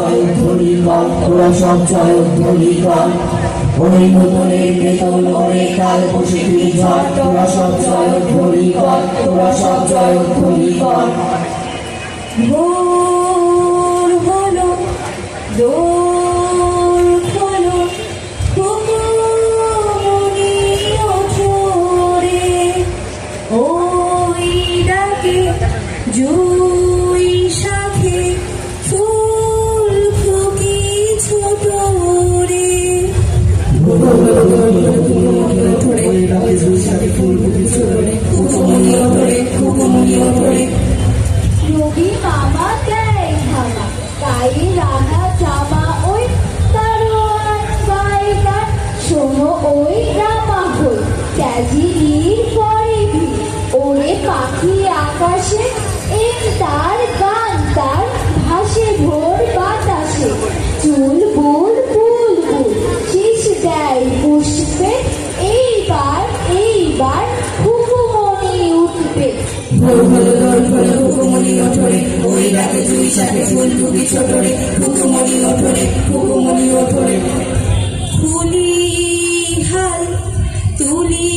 জয়ধ্বনি কর, তোরা সব জয়ধ্বনি কর। ওই নতুনের বেতন ওরে কাল বসিবি ঝড়, তোরা সব জয়ধ্বনি কর, তোরা সব জয়ধ্বনি কর। ভোর হলো দোর খোলো, কুকুরমণি ওঠো রে, ওই ডাকে জুই শাখে ফুল ফুকি ছোট রে। রবি মামা দেয় ধামা, গায়ে রাঙা জামা, ওই তারোয়ান বাইগান, শোনো ওই রামা হই, ক্যাজির পরে ভিড়, ওরে পাখি আকাশে, এই তার গান তার ভাসে ভোর বাতাসে, চুল বুল বুল বুল শীষ দেয় পুষ্পে, এইবার এইবার কুকুমণি উঠবে। কুকুমণি ওঠরে, ওই ডাকে জুই শাখে ফুল ফুকি ছোট রে, কুকুমণি ওঠরে, কুকুমণি ওঠরে। তুলি হাল তুলি